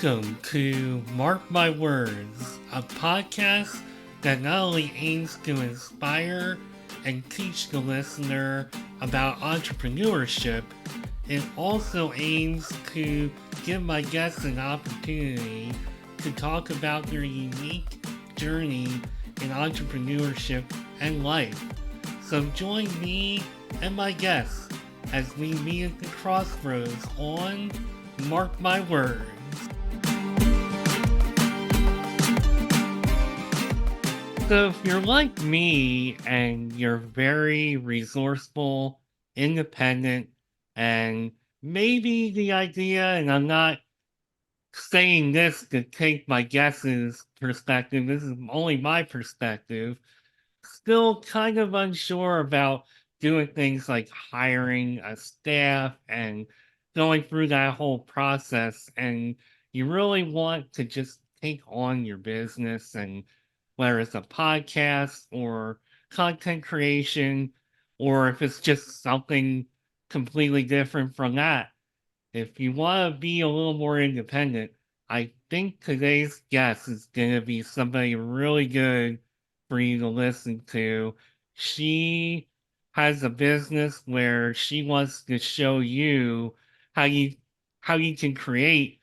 Welcome to Mark My Words, a podcast that not only aims to inspire and teach the listener about entrepreneurship, it also aims to give my guests an opportunity to talk about their unique journey in entrepreneurship and life. So join me and my guests as we meet at the crossroads on Mark My Words. So if you're like me and you're very resourceful, independent, and maybe the idea, and I'm not saying this to take my guess's perspective, this is only my perspective, still kind of unsure about doing things like hiring a staff and going through that whole process. And you really want to just take on your business, and whether it's a podcast or content creation, or if it's just something completely different from that. If you want to be a little more independent, I think today's guest is going to be somebody really good for you to listen to. She has a business where she wants to show you how you how you can create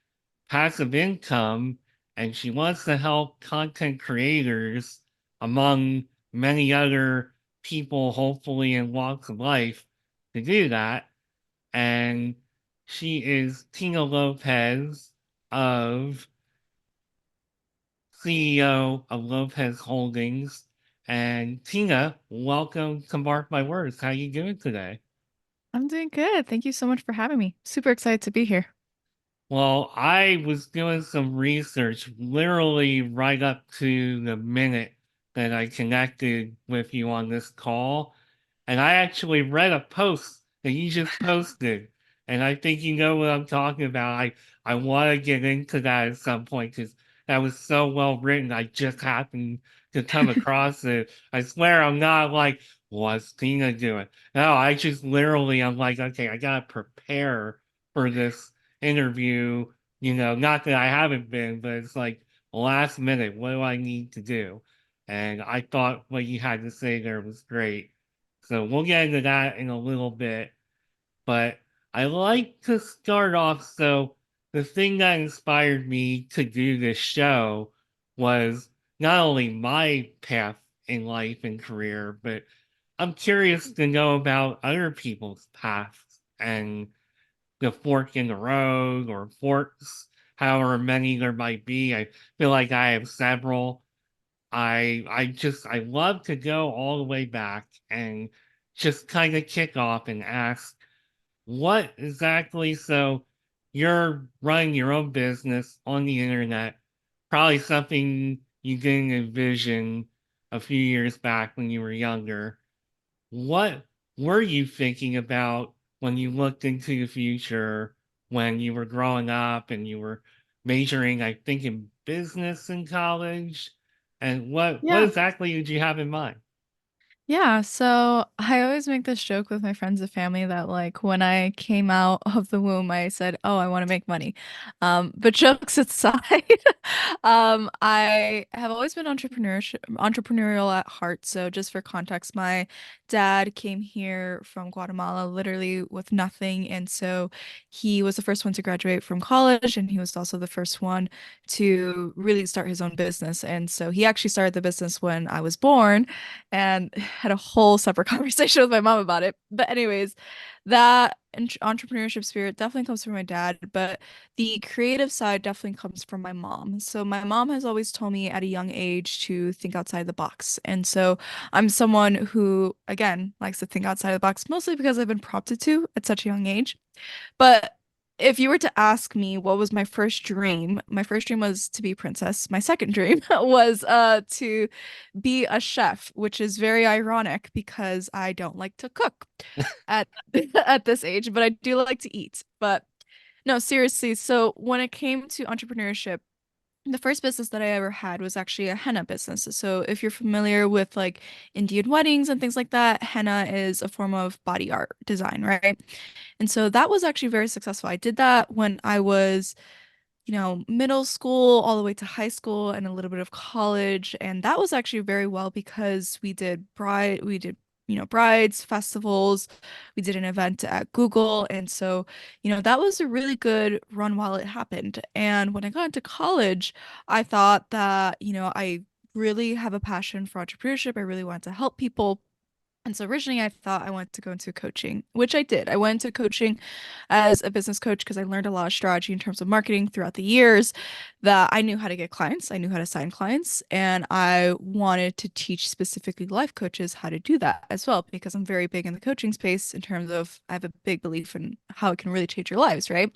passive income, and she wants to help content creators, among many other people, hopefully in walks of life, to do that. And she is Tina Lopez, of CEO of Lopez Holdings. And Tina, welcome to Mark My Words. How you doing today? I'm doing good. Thank you so much for having me. Super excited to be here. Well, I was doing some research literally right up to the minute that I connected with you on this call. And I actually read a post that you just posted. And I think you know what I'm talking about. I want to get into that at some point because that was so well written. I just happened to come across it. I swear I'm not like, what's Tina doing? No, I just literally, I'm like, okay, I got to prepare for this interview, not that I haven't been, but it's like last minute, what do I need to do? And I thought what you had to say there was great. So we'll get into that in a little bit. But I like to start off. So the thing that inspired me to do this show was not only my path in life and career, but I'm curious to know about other people's paths and the fork in the road or forks, however many there might be. I feel like I have several. I love to go all the way back and just kind of kick off and ask what exactly. So you're running your own business on the internet, probably something you didn't envision a few years back when you were younger. What were you thinking about when you looked into the future, when you were growing up and you were majoring, I think, in business in college? And what Yeah. exactly did you have in mind? Yeah, so I always make this joke with my friends and family that like when I came out of the womb, I said, "Oh, I want to make money." But jokes aside, I have always been entrepreneurial at heart. So just for context, my dad came here from Guatemala literally with nothing, and so he was the first one to graduate from college, and he was also the first one to really start his own business. And so he actually started the business when I was born and had a whole separate conversation with my mom about it. But anyways, that entrepreneurship spirit definitely comes from my dad, but the creative side definitely comes from my mom. So my mom has always told me at a young age to think outside the box. And so I'm someone who, again, likes to think outside the box, mostly because I've been prompted to at such a young age. But if you were to ask me what was my first dream was to be a princess. My second dream was to be a chef, which is very ironic because I don't like to cook at at this age, but I do like to eat. But no, seriously, so when it came to entrepreneurship, the first business that I ever had was actually a henna business. So if you're familiar with like Indian weddings and things like that, henna is a form of body art design, right? And so that was actually very successful. I did that when I was middle school all the way to high school and a little bit of college. And that was actually very well because we did, brides, festivals. We did an event at Google. And so, that was a really good run while it happened. And when I got into college, I thought that, I really have a passion for entrepreneurship. I really wanted to help people. And so originally I thought I wanted to go into coaching, which I did. I went into coaching as a business coach because I learned a lot of strategy in terms of marketing throughout the years that I knew how to get clients, I knew how to sign clients, and I wanted to teach specifically life coaches how to do that as well because I'm very big in the coaching space in terms of I have a big belief in how it can really change your lives, right?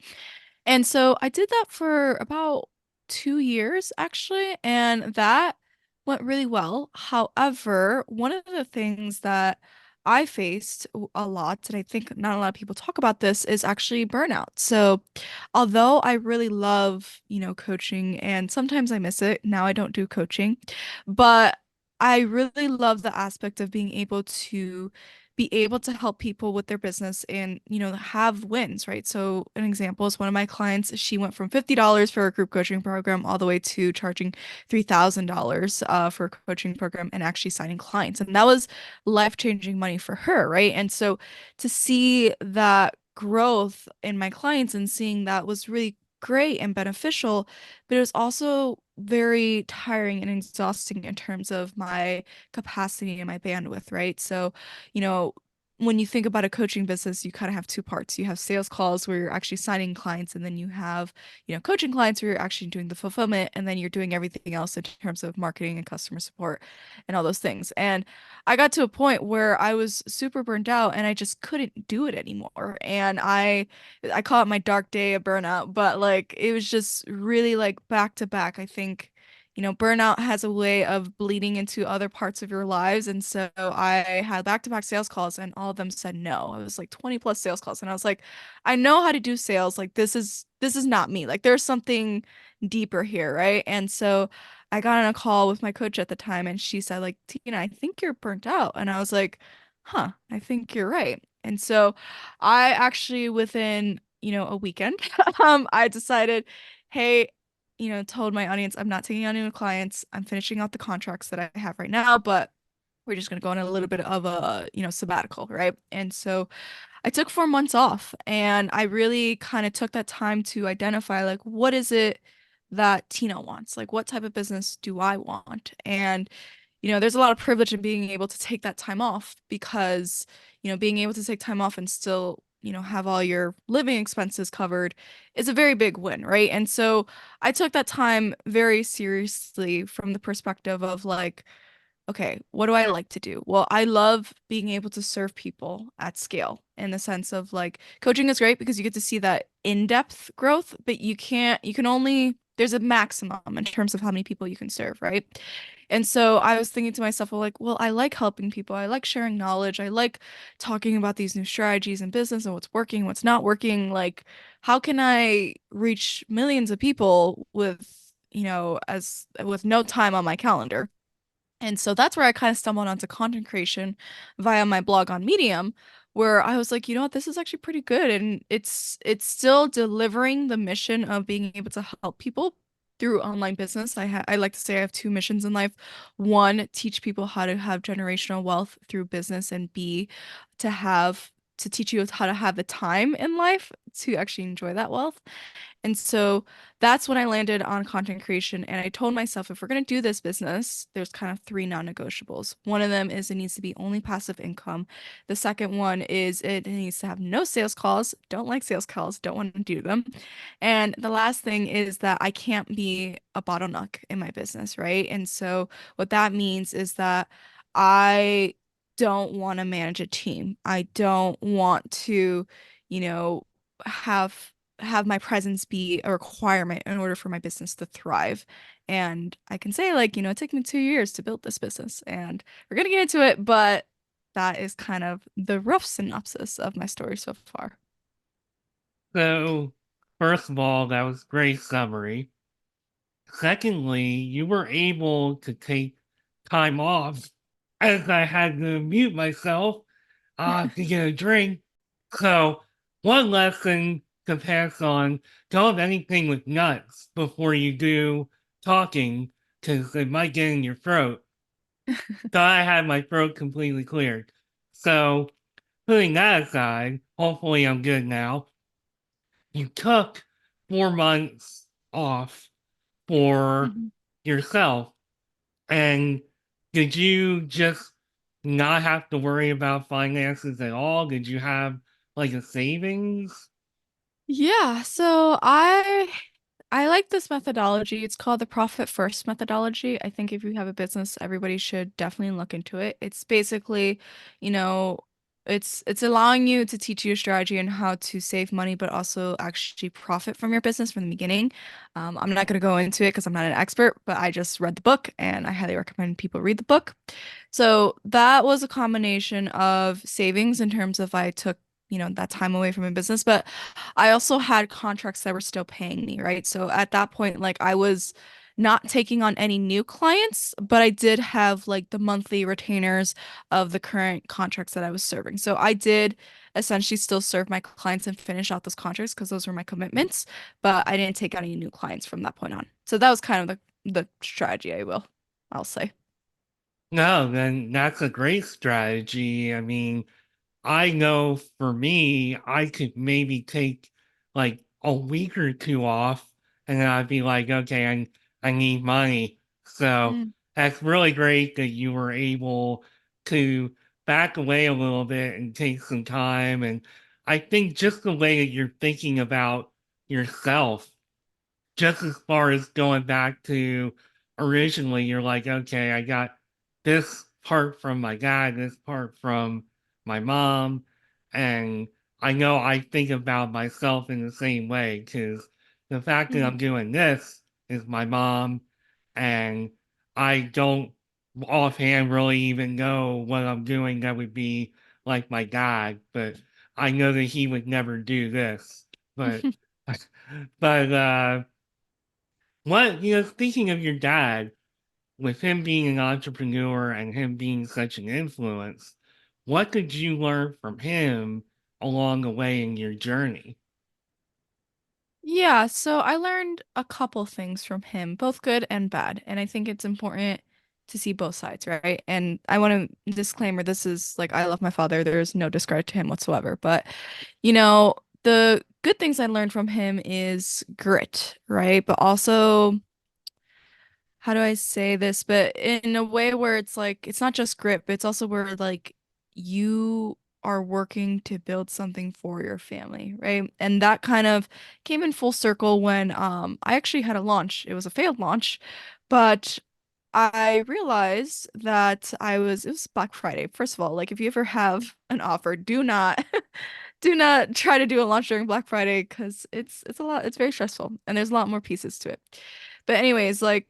And so I did that for about 2 years, actually, and that went really well. However, one of the things that I faced a lot, and I think not a lot of people talk about this, is actually burnout. So, although I really love, coaching, and sometimes I miss it, now I don't do coaching, but I really love the aspect of being able to be able to help people with their business and, have wins, right? So an example is one of my clients, she went from $50 for a group coaching program all the way to charging $3,000 for a coaching program and actually signing clients. And that was life-changing money for her, right? And so to see that growth in my clients and seeing that was really great and beneficial, but it was also very tiring and exhausting in terms of my capacity and my bandwidth, right? So you know, when you think about a coaching business, you kind of have two parts. You have sales calls where you're actually signing clients, and then you have, coaching clients where you're actually doing the fulfillment, and then you're doing everything else in terms of marketing and customer support and all those things. And I got to a point where I was super burned out and I just couldn't do it anymore. And I call it my dark day of burnout, but like it was just really like back to back. I think burnout has a way of bleeding into other parts of your lives. And so I had back-to-back sales calls and all of them said no. It was like 20 plus sales calls. And I was like, I know how to do sales. Like this is not me. Like there's something deeper here, right? And so I got on a call with my coach at the time and she said, like, Tina, I think you're burnt out. And I was like, huh, I think you're right. And so I actually within, a weekend, I decided, hey, told my audience I'm not taking on new clients. I'm finishing out the contracts that I have right now, but we're just going to go on a little bit of a, sabbatical, right? And so I took 4 months off and I really kind of took that time to identify like what is it that Tina wants? Like what type of business do I want? And there's a lot of privilege in being able to take that time off because, being able to take time off and still, have all your living expenses covered is a very big win, right? And so I took that time very seriously from the perspective of like, okay, what do I like to do? Well, I love being able to serve people at scale in the sense of like coaching is great because you get to see that in-depth growth, but you can only, there's a maximum in terms of how many people you can serve, right? And so I was thinking to myself, well, like, well, I like helping people. I like sharing knowledge. I like talking about these new strategies in business and what's working, what's not working. Like, how can I reach millions of people with, as with no time on my calendar? And so that's where I kind of stumbled onto content creation via my blog on Medium, where I was like, you know what, this is actually pretty good. And it's still delivering the mission of being able to help people through online business. I like to say I have two missions in life. One, teach people how to have generational wealth through business, and B, to teach you how to have the time in life to actually enjoy that wealth. And so that's when I landed on content creation. And I told myself, if we're going to do this business, there's kind of three non-negotiables. One of them is it needs to be only passive income. The second one is it needs to have no sales calls. Don't like sales calls, don't want to do them. And the last thing is that I can't be a bottleneck in my business, right? And so what that means is that I don't want to manage a team. I don't want to, you know, have my presence be a requirement in order for my business to thrive. And I can say, like, it took me 2 years to build this business, and we're gonna get into it, but that is kind of the rough synopsis of my story so far. So, first of all, that was great summary. Secondly, you were able to take time off as I had to mute myself to get a drink. So, one lesson to pass on, don't have anything with nuts before you do talking because it might get in your throat. So I had my throat completely cleared. So putting that aside, hopefully I'm good now. You took 4 months off for Mhm. yourself. And did you just not have to worry about finances at all? Did you have like a savings? Yeah, so I like this methodology. It's called the profit first methodology. I think if you have a business, everybody should definitely look into it. It's basically, you know, it's allowing you to teach you a strategy on how to save money, but also actually profit from your business from the beginning. I'm not going to go into it because I'm not an expert, but I just read the book and I highly recommend people read the book. So that was a combination of savings in terms of I took, that time away from my business, but I also had contracts that were still paying me, right? So at that point, like I was not taking on any new clients, but I did have like the monthly retainers of the current contracts that I was serving. So I did essentially still serve my clients and finish out those contracts because those were my commitments, but I didn't take on any new clients from that point on. So that was kind of the strategy I'll say. No, then that's a great strategy. I mean, I know for me, I could maybe take like a week or two off and then I'd be like, okay, I need money. So Mm. that's really great that you were able to back away a little bit and take some time. And I think just the way that you're thinking about yourself just as far as going back to originally, you're like, okay, I got this part from my dad, this part from my mom, and I know I think about myself in the same way because the fact that I'm Mhm. doing this is my mom, and I don't offhand really even know what I'm doing that would be like my dad, but I know that he would never do this. But but what, speaking of your dad, with him being an entrepreneur and him being such an influence, what did you learn from him along the way in your journey? Yeah, so I learned a couple things from him, both good and bad. And I think it's important to see both sides, right? And I want to disclaimer, this is like I love my father. There's no discredit to him whatsoever. But, you know, the good things I learned from him is grit, right? But also how do I say this? But in a way where it's like it's not just grit, but it's also where like you are working to build something for your family, right? And that kind of came in full circle when I actually had a launch. It was a failed launch, but I realized that it was Black Friday. First of all, like if you ever have an offer, do not do not try to do a launch during Black Friday because it's a lot, it's very stressful and there's a lot more pieces to it. But anyways, like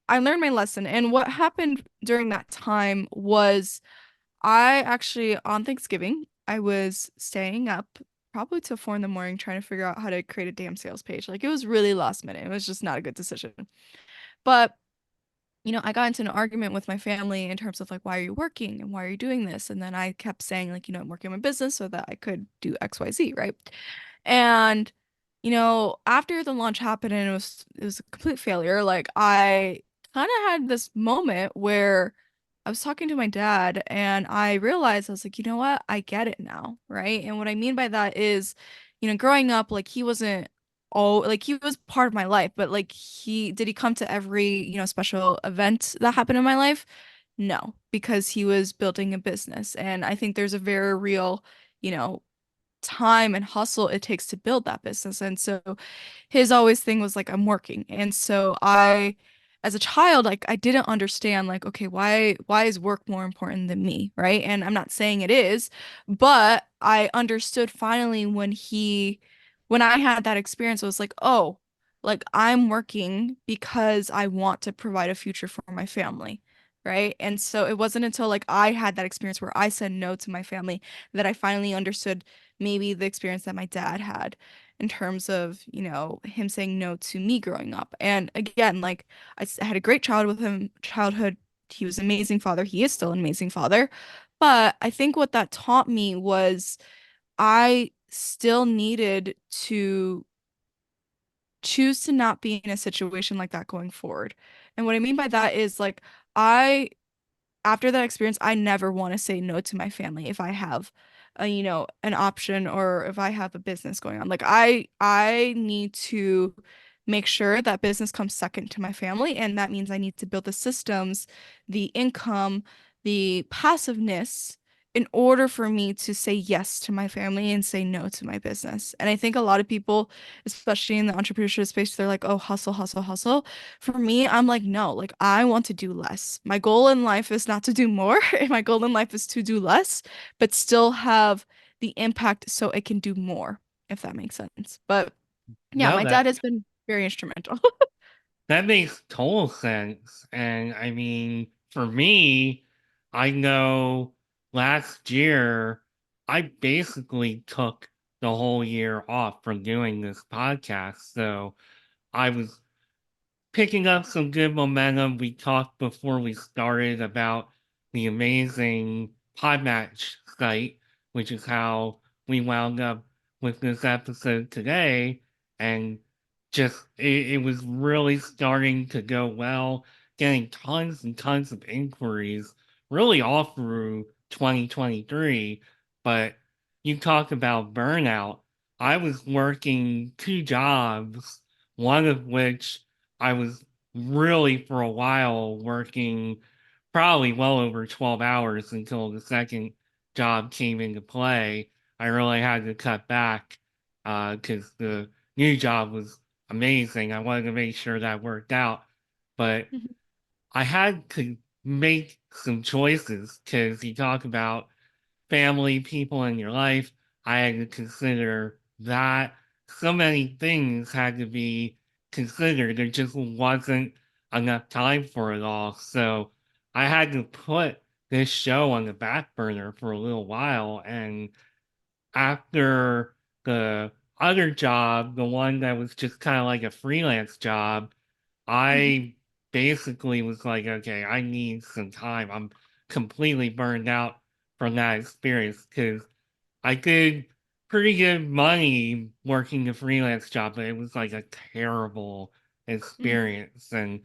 I learned my lesson and what happened during that time was I actually on Thanksgiving, I was staying up probably till 4 in the morning trying to figure out how to create a damn sales page. Like it was really last minute. It was just not a good decision. But I got into an argument with my family in terms of like, why are you working and why are you doing this? And then I kept saying like, I'm working on my business so that I could do XYZ, right? And after the launch happened and it was a complete failure, like I kind of had this moment where I was talking to my dad and I realized I was like, you know what? I get it now, right? And what I mean by that is, growing up, like he wasn't like he was part of my life, but like he come to every, special event that happened in my life? No, because he was building a business. And I think there's a very real, you know, time and hustle it takes to build that business. And so his always thing was like I'm working. And so as a child, like I didn't understand like, okay, why is work more important than me, right? And I'm not saying it is, but I understood finally when I had that experience, I was like, oh, like I'm working because I want to provide a future for my family. Right. And so it wasn't until like I had that experience where I said no to my family that I finally understood maybe the experience that my dad had in terms of, him saying no to me growing up. And again, like I had a great childhood. He was an amazing father. He is still an amazing father. But I think what that taught me was still needed to choose to not be in a situation like that going forward. And what I mean by that is like I after that experience, I never want to say no to my family if I have an option or if I have a business going on. Like I need to make sure that business comes second to my family, and that means I need to build the systems, the income, the passiveness in order for me to say yes to my family and say no to my business. And I think a lot of people, especially in the entrepreneurship space, they're like, "Oh, hustle, hustle, hustle." For me, I'm like, no, like I want to do less. My goal in life is not to do more. And my goal in life is to do less, but still have the impact so it can do more, if that makes sense. But yeah, No, my dad that has been very instrumental. that makes total sense. And I mean, for me, I know last year I basically took the whole year off from doing this podcast. So I was picking up some good momentum. We talked before we started about the amazing Podmatch site, which is how we wound up with this episode today. And just it was really starting to go well, getting tons and tons of inquiries, really all through 2023. But you talk about burnout. I was working two jobs, one of which I was really for a while working probably well over 12 hours until the second job came into play. I really had to cut back because the new job was amazing. I wanted to make sure that worked out. But I had to make some choices because you talk about family, people in your life. I had to consider that. So many things had to be considered. There just wasn't enough time for it all. So I had to put this show on the back burner for a little while. And after the other job, the one that was just kind of like a freelance job, I basically was like, okay, I need some time. I'm completely burned out from that experience because I did pretty good money working a freelance job, but it was like a terrible experience. And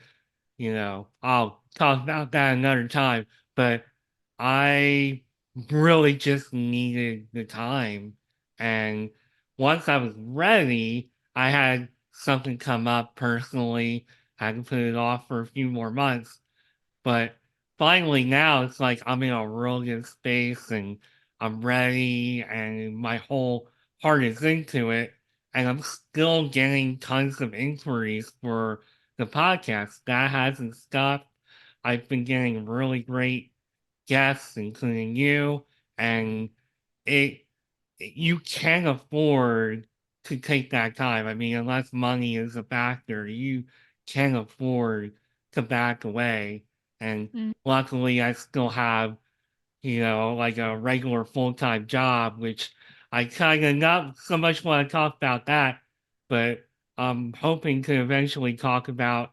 I'll talk about that another time, but I really just needed the time. And once I was ready, I had something come up personally. I had to put it off for a few more months. But finally now it's like I'm in a real good space and I'm ready and my whole heart is into it. And I'm still getting tons of inquiries for the podcast. That hasn't stopped. I've been getting really great guests, including you, and it you can afford to take that time. I mean, unless money is a factor, you can afford to back away. And Mhm. luckily, I still have like a regular full time job, which I kind of not so much want to talk about that, but I'm hoping to eventually talk about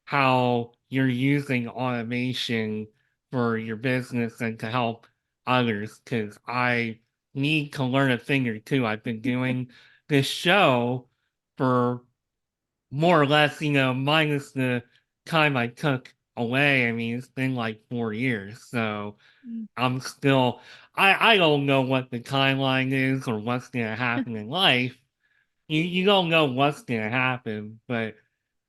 how you're using automation for your business and to help others because I need to learn a thing or two. I've been doing this show for more or less, minus the time I took away. I mean, it's been like 4 years. So I'm still, I don't know what the timeline is or what's going to happen in life. You don't know what's going to happen, but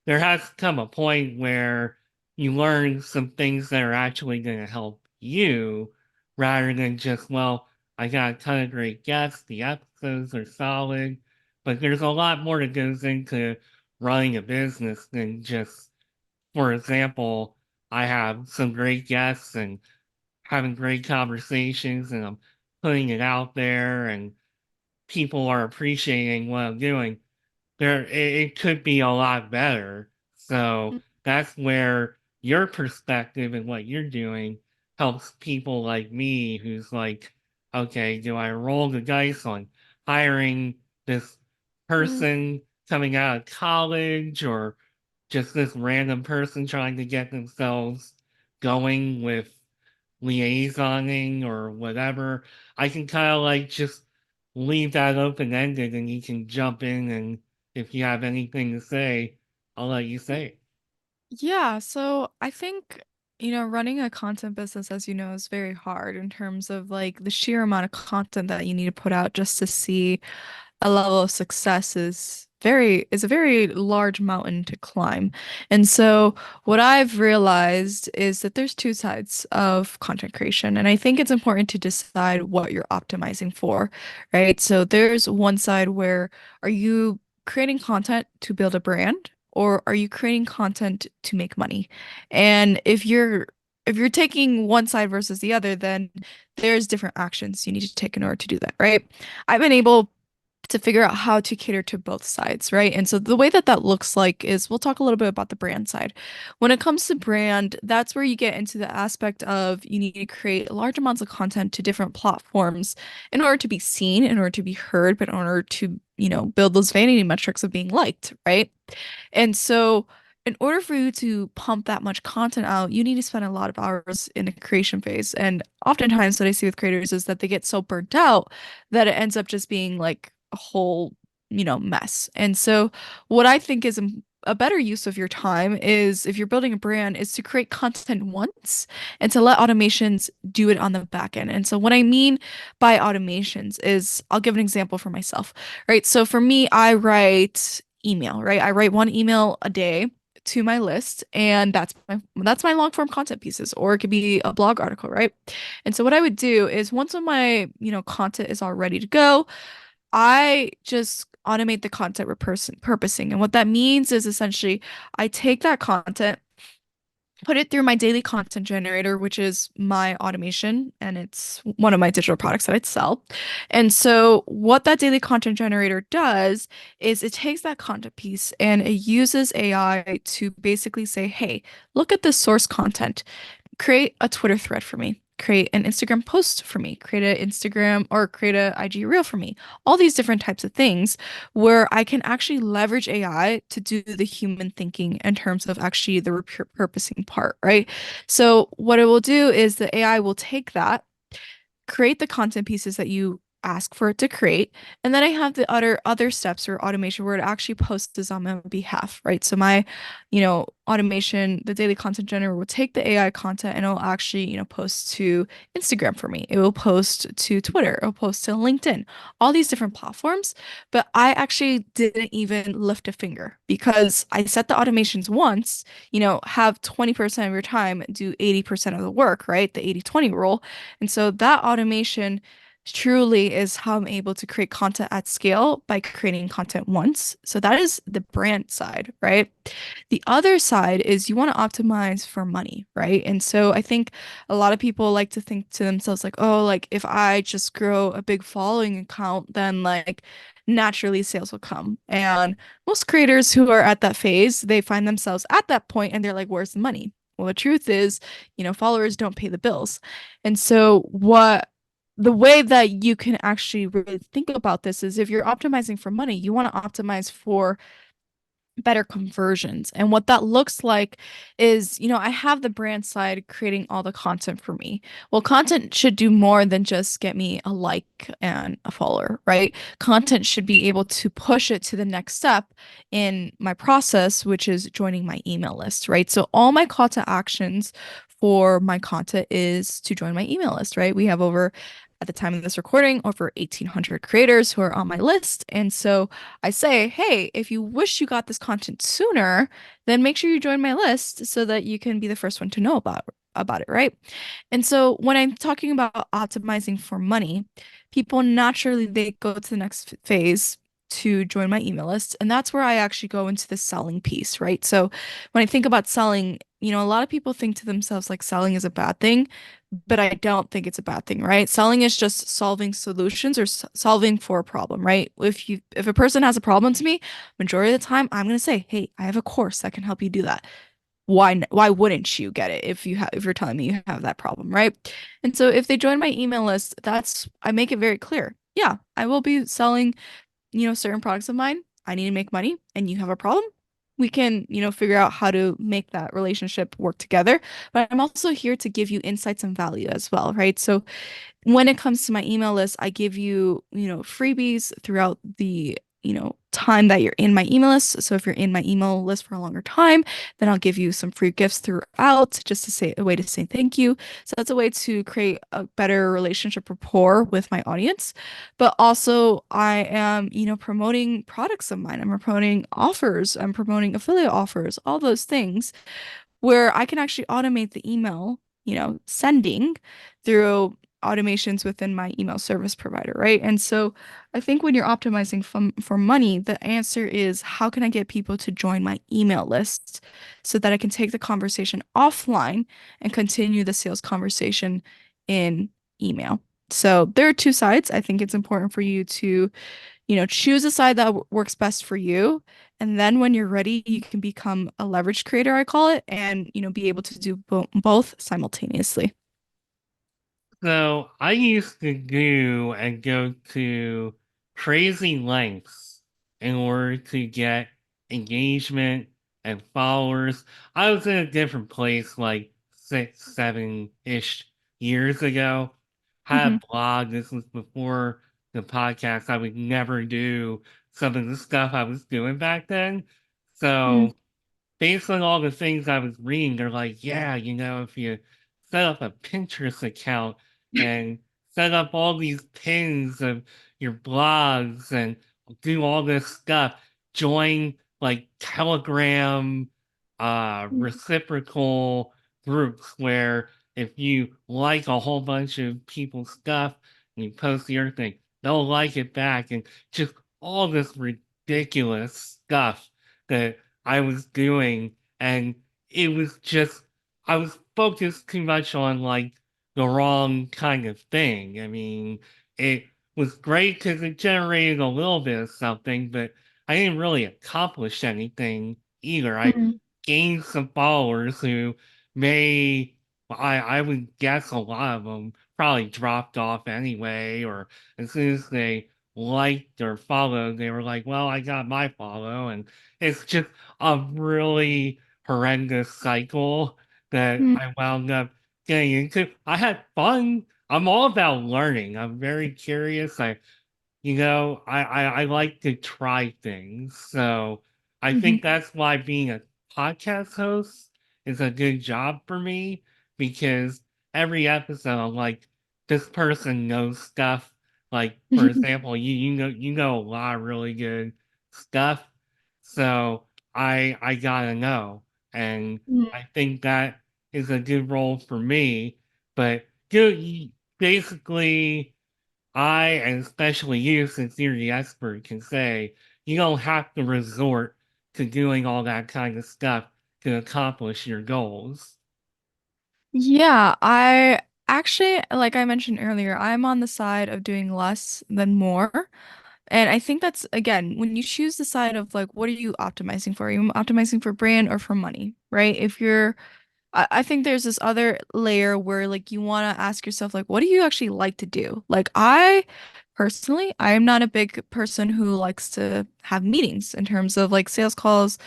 there has come a point where you learn some things that are actually going to help you rather than just, well, I got a ton of great guests, the episodes are solid, but there's a lot more that goes into running a business than just, for example, I have some great guests and having great conversations and I'm putting it out there and people are appreciating what I'm doing it could be a lot better. So that's where your perspective and what you're doing helps people like me who's like, okay, do I roll the dice on hiring this person coming out of college or just this random person trying to get themselves going with liaisoning or whatever? I can kind of like just leave that open-ended and you can jump in, and if you have anything to say, I'll let you say it. Yeah, so I think, running a content business, as you know, is very hard in terms of like the sheer amount of content that you need to put out just to see a level of success is a very large mountain to climb. And so what I've realized is that there's two sides of content creation, and I think it's important to decide what you're optimizing for, right? So there's one side where are you creating content to build a brand or are you creating content to make money? And if you're taking one side versus the other, then there's different actions you need to take in order to do that, right? I've been able to figure out how to cater to both sides, right? And so the way that that looks like is we'll talk a little bit about the brand side. When it comes to brand, that's where you get into the aspect of you need to create large amounts of content to different platforms in order to be seen, in order to be heard, but in order to, build those vanity metrics of being liked, right? And so, in order for you to pump that much content out, you need to spend a lot of hours in the creation phase. And oftentimes, what I see with creators is that they get so burnt out that it ends up just being like a whole, mess. And so, what I think is a better use of your time is if you're building a brand, is to create content once and to let automations do it on the back end. And so, what I mean by automations is I'll give an example for myself, right? So, for me, I write email, right? I write one email a day to my list, and that's my long form content pieces, or it could be a blog article, right? And so what I would do is once of my, content is all ready to go, I just automate the content repurposing. And what that means is essentially I take that content, put it through my daily content generator, which is my automation, and it's one of my digital products that I sell. And so, what that daily content generator does is it takes that content piece and it uses AI to basically say, hey, look at this source content, create a Twitter thread for me, create an Instagram post for me, create an Instagram or create a IG reel for me. All these different types of things where I can actually leverage AI to do the human thinking in terms of actually the repurposing part, right? So what it will do is the AI will take that, create the content pieces that you ask for it to create, and then I have the other steps or automation where it actually posts on my behalf, right? So my, automation, the daily content generator will take the AI content and it'll actually, post to Instagram for me. It will post to Twitter, it'll post to LinkedIn, all these different platforms. But I actually didn't even lift a finger because I set the automations once, have 20% of your time do 80% of the work, right? The 80/20 rule. And so that automation truly is how I'm able to create content at scale by creating content once. So that is the brand side, right? The other side is you want to optimize for money, right? And so I think a lot of people like to think to themselves like, oh, like if I just grow a big following account, then like naturally sales will come. And most creators who are at that phase, they find themselves at that point and they're like, where's the money? Well, the truth is, followers don't pay the bills. And so the way that you can actually really think about this is if you're optimizing for money, you want to optimize for better conversions. And what that looks like is, I have the brand side creating all the content for me. Well, content should do more than just get me a like and a follower, right? Content should be able to push it to the next step in my process, which is joining my email list, right? So all my call to actions for my content is to join my email list, right? We have over at the time of this recording, over 1,800 creators who are on my list. And so I say, hey, if you wish you got this content sooner, then make sure you join my list so that you can be the first one to know about it, right? And so when I'm talking about optimizing for money, people naturally they go to the next phase to join my email list, and that's where I actually go into the selling piece, right? So when I think about selling, a lot of people think to themselves like selling is a bad thing, but I don't think it's a bad thing, right? Selling is just solving solutions or solving for a problem, right? If a person has a problem to me, majority of the time I'm going to say, "Hey, I have a course that can help you do that." Why wouldn't you get it if you're telling me you have that problem, right? And so if they join my email list, that's I make it very clear. Yeah, I will be selling, certain products of mine. I need to make money and you have a problem. we can, figure out how to make that relationship work together. But I'm also here to give you insights and value as well, right? So when it comes to my email list, I give you, freebies throughout the, time that you're in my email list. So if you're in my email list for a longer time, then I'll give you some free gifts throughout just to say a way to say thank you. So that's a way to create a better relationship rapport with my audience. But also I am, promoting products of mine. I'm promoting offers. I'm promoting affiliate offers, all those things where I can actually automate the email, sending through automations within my email service provider, right? And so I think when you're optimizing for money, the answer is how can I get people to join my email list so that I can take the conversation offline and continue the sales conversation in email. So there are two sides. I think it's important for you to choose a side that works best for you. And then when you're ready, you can become a leverage creator, I call it, and, be able to do both simultaneously. So I used to do and go to crazy lengths in order to get engagement and followers. I was in a different place like 6, 7-ish years ago. Had Hmm. a blog. This was before the podcast. I would never do some of the stuff I was doing back then. Mm. So based on all the things I was reading, they're like, yeah, if you set up a Pinterest account and set up all these pins of your blogs and do all this stuff, join like Telegram reciprocal groups where if you like a whole bunch of people's stuff and you post your thing, they'll like it back and just all this ridiculous stuff that I was doing, and it was just I was focused too much on like the wrong kind of thing. I mean, it was great because it generated a little bit of something, but I didn't really accomplish anything either. I Mm. gained some followers who may I would guess a lot of them probably dropped off anyway, or as soon as they liked or followed, they were like, well, I got my follow, and it's just a really horrendous cycle that Mm. I wound up getting into. I had fun. I'm all about learning. I'm very curious. I like to try things. So I Mhm. think that's why being a podcast host is a good job for me because every episode I'm like, this person knows stuff. Like, for example, you know a lot of really good stuff. So I gotta know. And Mm. I think that is a good role for me. But basically I, and especially you, since you're the expert, can say you don't have to resort to doing all that kind of stuff to accomplish your goals. Yeah, I actually, like I mentioned earlier, I'm on the side of doing less than more. And I think that's, again, when you choose the side of like, what are you optimizing for? Are you optimizing for brand or for money, right? If you're I think there's this other layer where like you want to ask yourself like what do you actually like to do? Like I personally, I am not a big person who likes to have meetings in terms of like sales calls,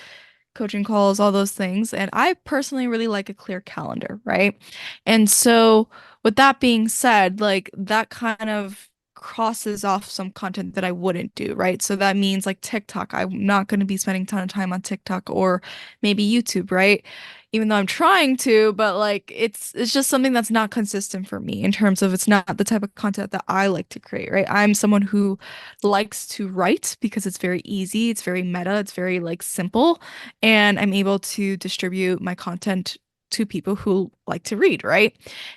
coaching calls, all those things. And I personally really like a clear calendar, right? And so, with that being said, like that kind of crosses off some content that I wouldn't do, right? So that means like TikTok, I'm not going to be spending a ton of time on TikTok or maybe YouTube, right? Even though I'm trying to, but like it's just something that's not consistent for me in terms of it's not the type of content that I like to create, right? I'm someone who likes to write because it's very easy, it's very meta, it's very like simple and I'm able to distribute my content to people who like to read, right?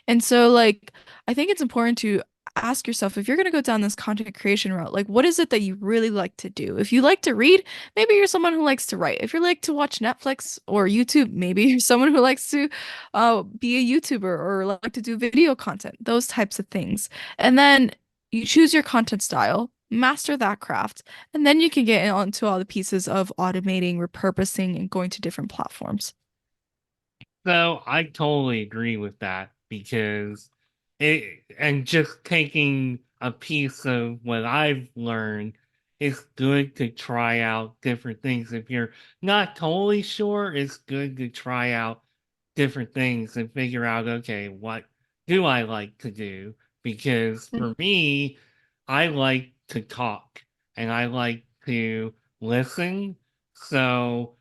And so, like, I think it's important to ask yourself if you're going to go down this content creation route, like, what is it that you really like to do? If you like to read, maybe you're someone who likes to write. If you like to watch Netflix or YouTube, maybe you're someone who likes to be a YouTuber or like to do video content, those types of things. And then you choose your content style, master that craft, and then you can get onto all the pieces of automating, repurposing, and going to different platforms. So I totally agree with that because and just taking a piece of what I've learned it's good to try out different things. If you're not totally sure, it's good to try out different things and figure out, okay, what do I like to do? Because for me, I like to talk and I like to listen. So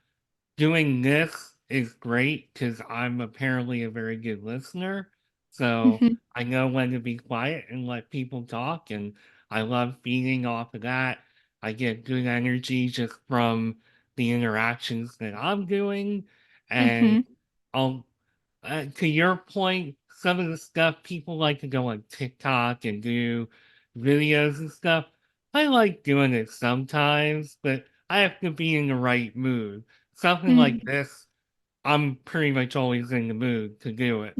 doing this is great because I'm apparently a very good listener. So Mhm. I know when to be quiet and let people talk. And I love feeding off of that. I get good energy just from the interactions that I'm doing. And Mhm. I'll to your point, some of the stuff people like to go on TikTok and do videos and stuff. I like doing it sometimes, but I have to be in the right mood. Something like Mhm. this, I'm pretty much always in the mood to do it.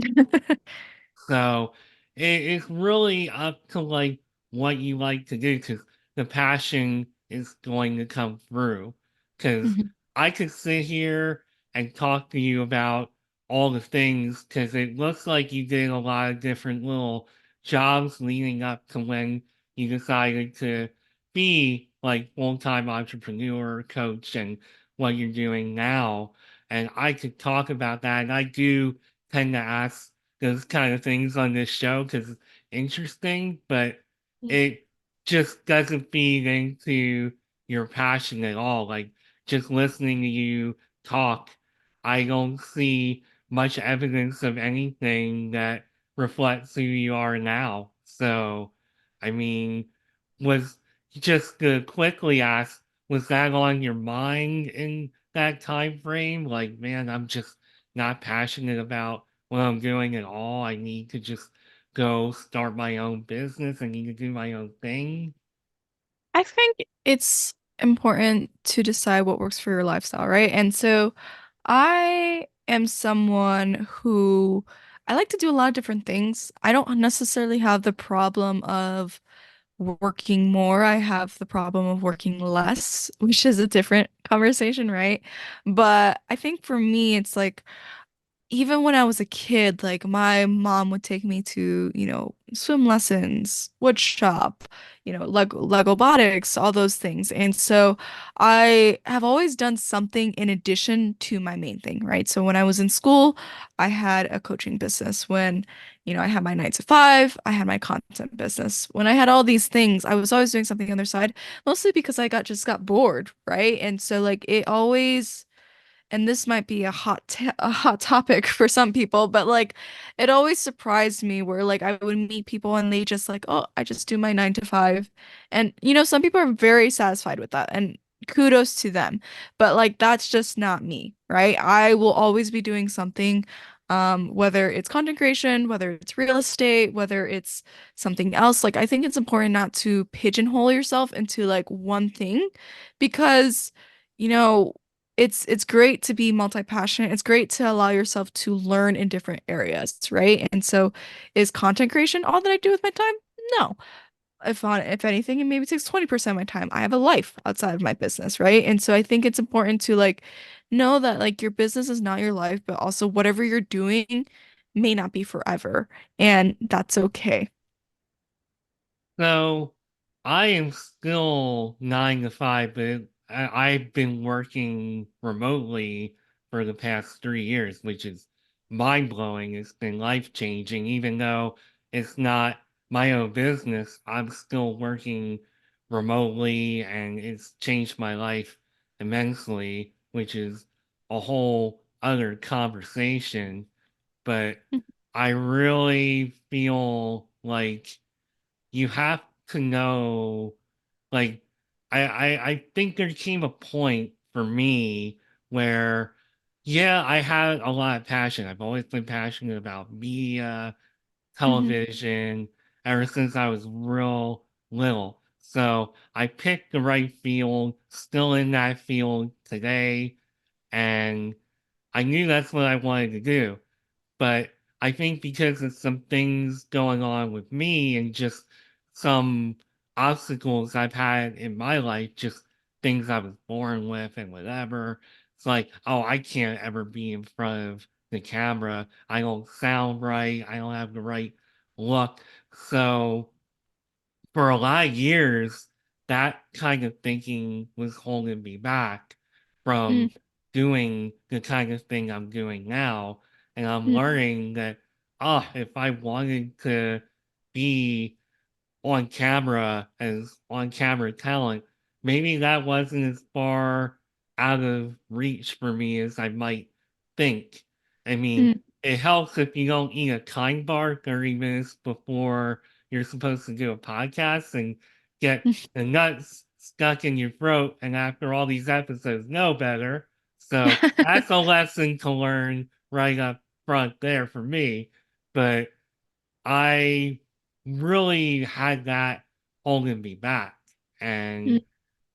So it's really up to like what you like to do because the passion is going to come through. Because Mhm. I could sit here and talk to you about all the things because it looks like you did a lot of different little jobs leading up to when you decided to be like full-time entrepreneur, coach, and what you're doing now. And I could talk about that. And I do tend to ask those kind of things on this show because it's interesting, but it just doesn't feed into your passion at all. Like just listening to you talk, I don't see much evidence of anything that reflects who you are now. So, I mean, was just to quickly ask, was that on your mind in that time frame? Like, man, I'm just not passionate about what I'm doing at all. I need to just go start my own business. I need to do my own thing. I think it's important to decide what works for your lifestyle, right? And so I am someone who I like to do a lot of different things. I don't necessarily have the problem of working more. I have the problem of working less, which is a different conversation, right? But I think for me, it's like even when I was a kid, like my mom would take me to, swim lessons, wood shop, Legobotics, all those things. And so I have always done something in addition to my main thing, right? So when I was in school, I had a coaching business. When, I had my 9 to 5, I had my content business. When I had all these things, I was always doing something on the other side, mostly because I got bored, right? And so like it always and this might be a hot topic for some people, but like it always surprised me where like I would meet people and they just like, oh, I just do my 9 to 5. And some people are very satisfied with that and kudos to them. But like that's just not me, right? I will always be doing something, whether it's content creation, whether it's real estate, whether it's something else. Like I think it's important not to pigeonhole yourself into like one thing because you know it's great to be multi-passionate. It's great to allow yourself to learn in different areas, right? And so is content creation all that I do with my time? No. If anything, it maybe takes 20% of my time. I have a life outside of my business, right? And so I think it's important to like know that like your business is not your life, but also whatever you're doing may not be forever, and that's okay. So I am still 9 to 5, but I've been working remotely for the past 3 years, which is mind blowing. It's been life changing. Even though it's not my own business, I'm still working remotely and it's changed my life immensely, which is a whole other conversation. But I really feel like you have to know like I think there came a point for me where yeah, I had a lot of passion. I've always been passionate about media, Mhm. television, ever since I was real little. So I picked the right field, still in that field today, and I knew that's what I wanted to do. But I think because of some things going on with me and just some obstacles I've had in my life, just things I was born with and whatever, it's like, oh, I can't ever be in front of the camera. I don't sound right. I don't have the right look. So for a lot of years, that kind of thinking was holding me back Mm, from doing the kind of thing I'm doing now. And I'm mm, learning that, if I wanted to be on camera as on camera talent, maybe that wasn't as far out of reach for me as I might think. I mean, mm. it helps if you don't eat a kind bar 30 minutes before you're supposed to do a podcast and get the nuts stuck in your throat, and after all these episodes know better. So that's a lesson to learn right up front there for me. But I really had that holding me back. Mm, And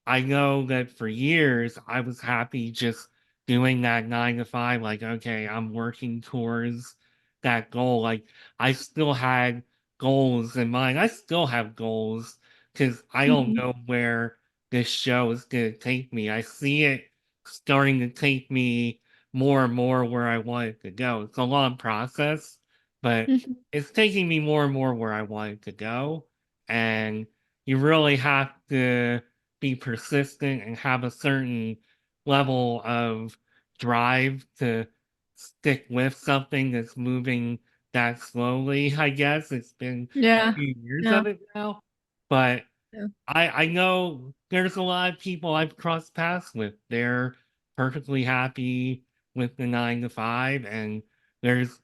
I know that for years I was happy just doing that 9 to 5, like, okay, I'm working towards that goal. Like, I still had goals in mind. I still have goals because I don't mhm. know where this show is going to take me. I see it starting to take me more and more where I want it to go. It's a long process, but Mhm. it's taking me more and more where I want it to go. And you really have to be persistent and have a certain level of drive to stick with something that's moving that slowly, I guess. It's been a Yeah. few years Yeah. of it now. But Yeah. I know there's a lot of people I've crossed paths with. They're perfectly happy with the 9 to 5, and there's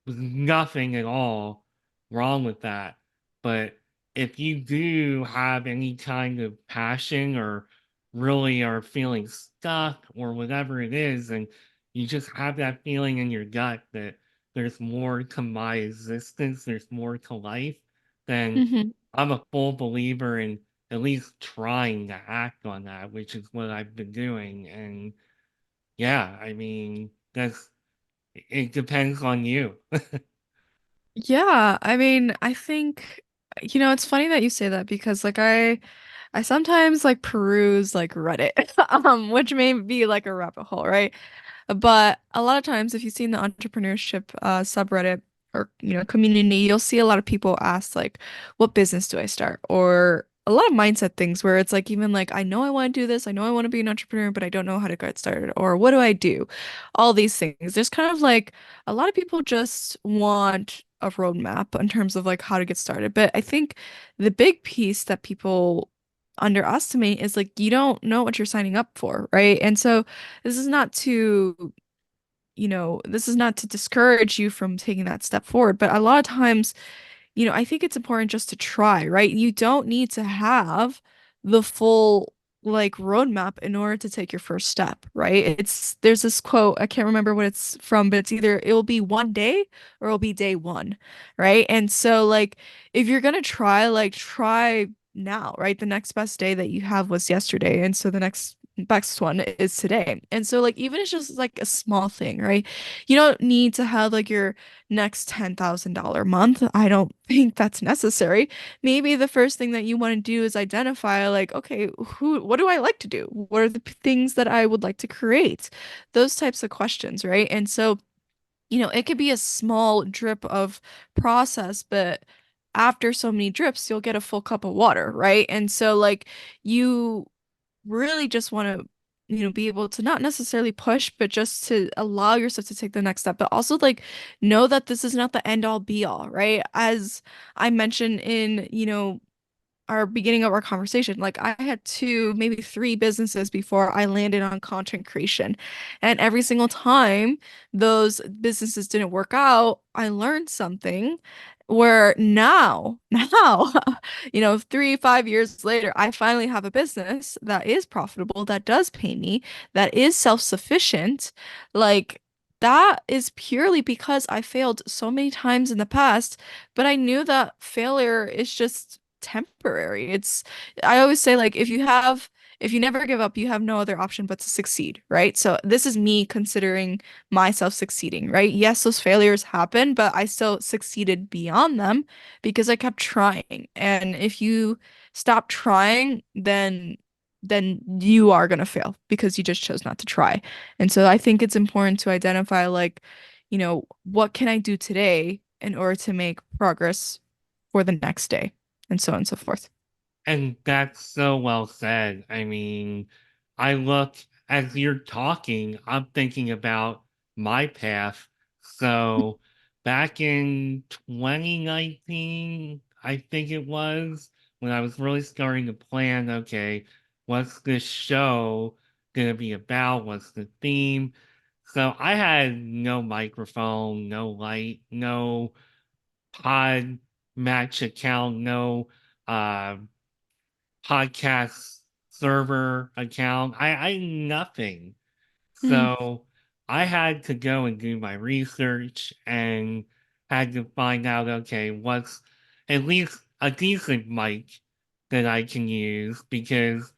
nothing at all wrong with that. But if you do have any kind of passion or really are feeling stuck or whatever it is, and you just have that feeling in your gut that there's more to my existence, there's more to life, then Mhm. I'm a full believer in at least trying to act on that, which is what I've been doing. And yeah, I mean, it depends on you. Yeah, I mean, I think it's funny that you say that because like I sometimes like peruse like Reddit, which may be like a rabbit hole, right? But a lot of times, if you've seen the entrepreneurship subreddit or community, you'll see a lot of people ask like, "What business do I start?" Or a lot of mindset things where it's like even like, "I know I want to do this. I know I want to be an entrepreneur, but I don't know how to get started." Or "What do I do?" All these things. There's kind of like a lot of people just want a roadmap in terms of like how to get started. But I think the big piece that people underestimate is like you don't know what you're signing up for, right? And so this is not to, this is not to discourage you from taking that step forward, but a lot of times, I think it's important just to try, right? You don't need to have the full like roadmap in order to take your first step, right? There's this quote, I can't remember what it's from, but it's either it will be one day or it'll be day one, right? And so like if you're gonna try, like try now, right? The next best day that you have was yesterday, and so the next best one is today. And so like even it's just like a small thing, right? You don't need to have like your next $10,000 month. I don't think that's necessary. Maybe the first thing that you want to do is identify like, okay, what do I like to do? What are the things that I would like to create? Those types of questions, right? And so, it could be a small drip of process, but after so many drips, you'll get a full cup of water, right? And so like you really just want to be able to not necessarily push but just to allow yourself to take the next step, but also like know that this is not the end all be all, right? As I mentioned in our beginning of our conversation, like I had two, maybe three businesses before I landed on content creation. And every single time those businesses didn't work out, I learned something where now, 3, 5 years later, I finally have a business that is profitable, that does pay me, that is self-sufficient. Like, that is purely because I failed so many times in the past, but I knew that failure is just temporary. I always say like if you never give up, you have no other option but to succeed, right? So this is me considering myself succeeding, right? Yes, those failures happen, but I still succeeded beyond them because I kept trying. And if you stop trying, then you are gonna fail because you just chose not to try. And so I think it's important to identify like, what can I do today in order to make progress for the next day, and so on and so forth. And that's so well said. I mean, I look as you're talking, I'm thinking about my path. So back in 2019, I think it was, when I was really starting to plan, okay, what's this show gonna be about? What's the theme? So I had no microphone, no light, no pod match account, no uh podcast server account. I nothing. Mm, So I had to go and do my research and had to find out, okay, what's at least a decent mic that I can use because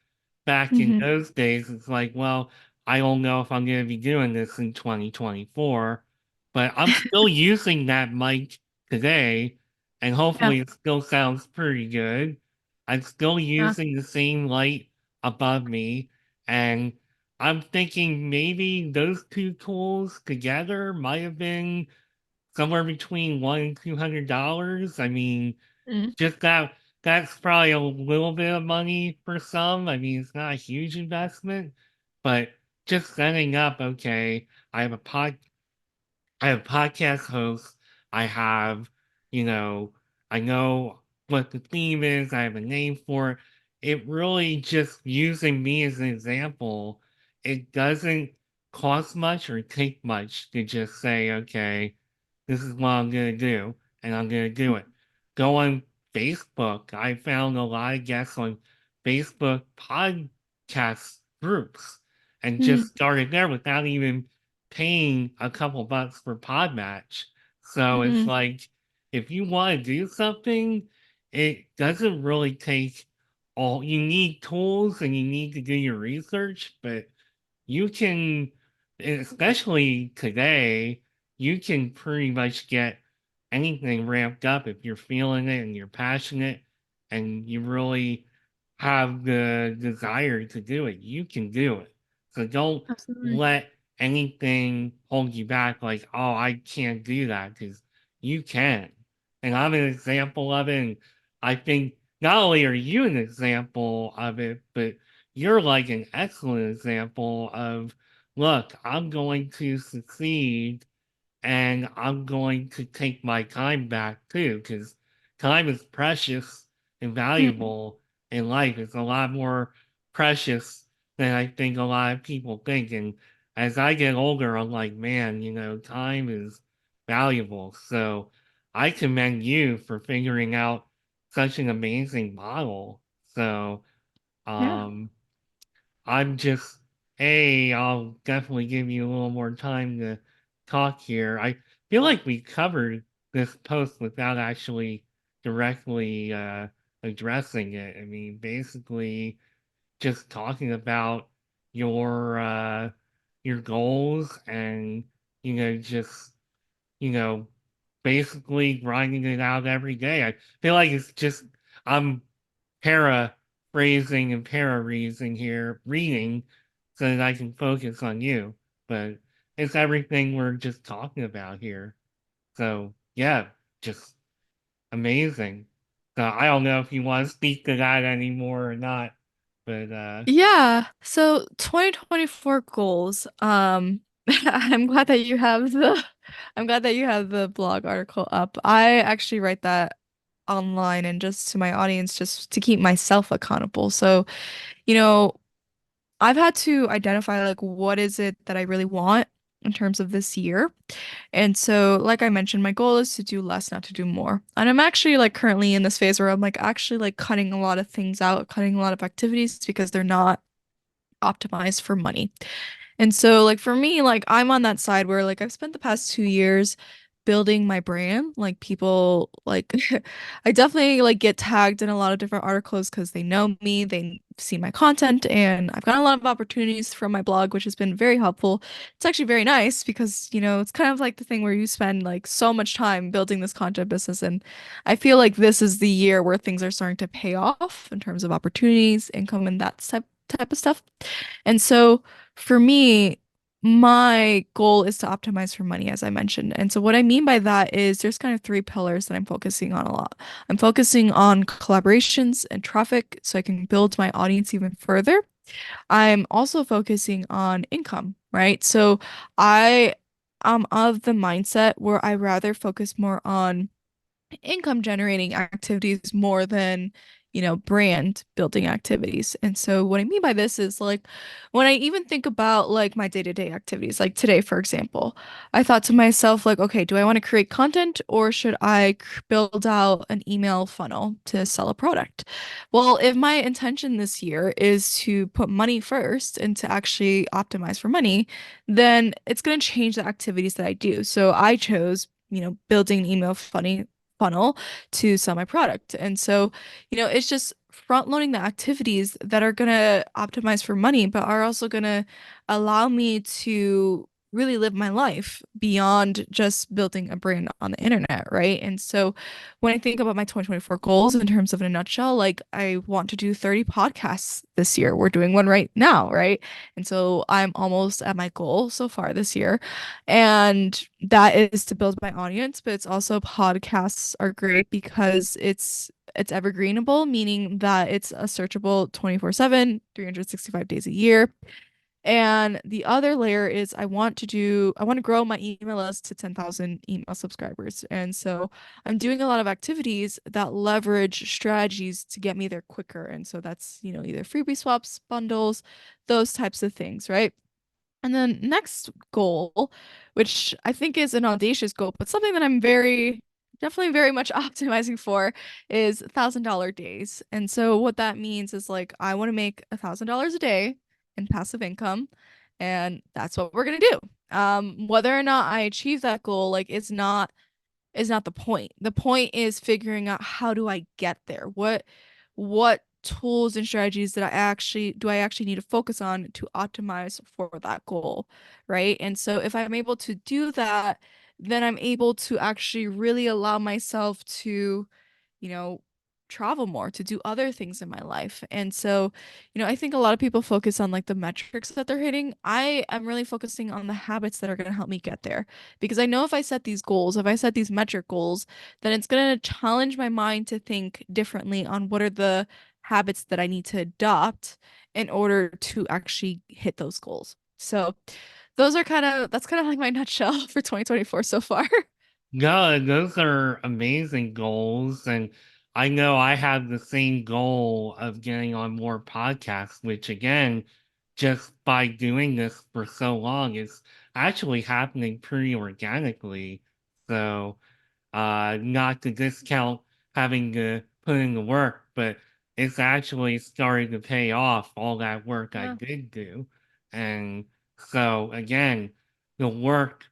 back in hmm those days, it's like, well, I don't know if I'm going to be doing this in 2024, but I'm still using that mic today, and Yeah. hopefully it still sounds pretty good. I'm still Yeah. using the same light above me, and I'm thinking maybe those two tools together might have been somewhere between $100 and $200. I mean, Mm, just that's probably a little bit of money for some. I mean, it's not a huge investment, but just setting up, okay, I have a pod I have podcast hosts. I have, you know, I know what the theme is. I have a name for it. It really just using me as an example. It doesn't cost much or take much to just say, okay, this is what I'm going to do, and I'm going to do it. Go on Facebook. I found a lot of guests on Facebook podcast groups and mm, just started there without even paying a couple bucks for Podmatch. So it's mm. like, if you want to do something, it doesn't really take all, you need tools and you need to do your research, but you can, especially today, you can pretty much get anything ramped up if you're feeling it and you're passionate and you really have the desire to do it. You can do it. So don't Absolutely. let anything hold you back like, oh, I can't do that because you can. And I'm an example of it. And I think not only are you an example of it, but you're like an excellent example of, look, I'm going to succeed and I'm going to take my time back too, because time is precious and Mm, valuable in life. It's a lot more precious than I think a lot of people think. And as I get older, I'm like, man, time is valuable. So I commend you for figuring out such an amazing model. So, yeah. um, I'm just, hey, I'll definitely give you a little more time to talk here. I feel like we covered this post without actually directly addressing it. I mean, basically just talking about your uh your goals and just you know basically grinding it out every day. I feel like it's just I'm paraphrasing and para-reading here, reading, so that I can focus on you. But it's everything we're just talking about here. So yeah, just amazing. So I don't know if you want to speak to that anymore or not, but Yeah. So 2024 goals. I'm glad that you have the I'm glad that you have the blog article up. I actually write that online and just to my audience just to keep myself accountable. So, you know, I've had to identify like what is it that I really want in terms of this year. And so, like I mentioned, my goal is to do less, not to do more. And I'm actually like currently in this phase where I'm like actually like cutting a lot of things out, cutting a lot of activities because they're not optimized for money. And so like for me, like I'm on that side where like I've spent the past 2 years building my brand. Like people like I definitely like get tagged in a lot of different articles because they know me, they see my content, and I've gotten a lot of opportunities from my blog, which has been very helpful. It's actually very nice because, it's kind of like the thing where you spend like so much time building this content business. And I feel like this is the year where things are starting to pay off in terms of opportunities, income, and that type of stuff. And so for me, my goal is to optimize for money, as I mentioned. And so, what I mean by that is there's kind of three pillars that I'm focusing on a lot. I'm focusing on collaborations and traffic so I can build my audience even further. I'm also focusing on income, right? So, I am of the mindset where I rather focus more on income generating activities more than, brand building activities. And so what I mean by this is like when I even think about like my day-to-day activities, like today, for example, I thought to myself, like, okay, do I want to create content or should I build out an email funnel to sell a product? Well, if my intention this year is to put money first and to actually optimize for money, then it's going to change the activities that I do. So I chose, building an email funnel to sell my product. And so, it's just front loading the activities that are going to optimize for money, but are also going to allow me to really live my life beyond just building a brand on the internet, right? And so when I think about my 2024 goals in terms of in a nutshell, like I want to do 30 podcasts this year. We're doing one right now, right? And so I'm almost at my goal so far this year. And that is to build my audience, but it's also podcasts are great because it's evergreenable, meaning that it's a searchable 24/7, 365 days a year. And the other layer is I want to grow my email list to 10,000 email subscribers. And so I'm doing a lot of activities that leverage strategies to get me there quicker. And so that's, either freebie swaps, bundles, those types of things, right? And then next goal, which I think is an audacious goal, but something that I'm definitely very much optimizing for is $1,000 days. And so what that means is like I want to make $1,000 a day in passive income, and that's what we're gonna do. Whether or not I achieve that goal, like is not the point. The point is figuring out how do I get there? What tools and strategies that I actually need to focus on to optimize for that goal, right? And so if I'm able to do that, then I'm able to actually really allow myself to, you know, travel more, to do other things in my life. And so, I think a lot of people focus on like the metrics that they're hitting. I am really focusing on the habits that are going to help me get there. Because I know if I set these goals, if I set these metric goals, then it's going to challenge my mind to think differently on what are the habits that I need to adopt in order to actually hit those goals. So, that's kind of like my nutshell for 2024 so far. No, those are amazing goals. And I know I have the same goal of getting on more podcasts, which again, just by doing this for so long, is actually happening pretty organically. So, not to discount having to put in the work, but it's actually starting to pay off all that work I Yeah. did do. And so again, the work,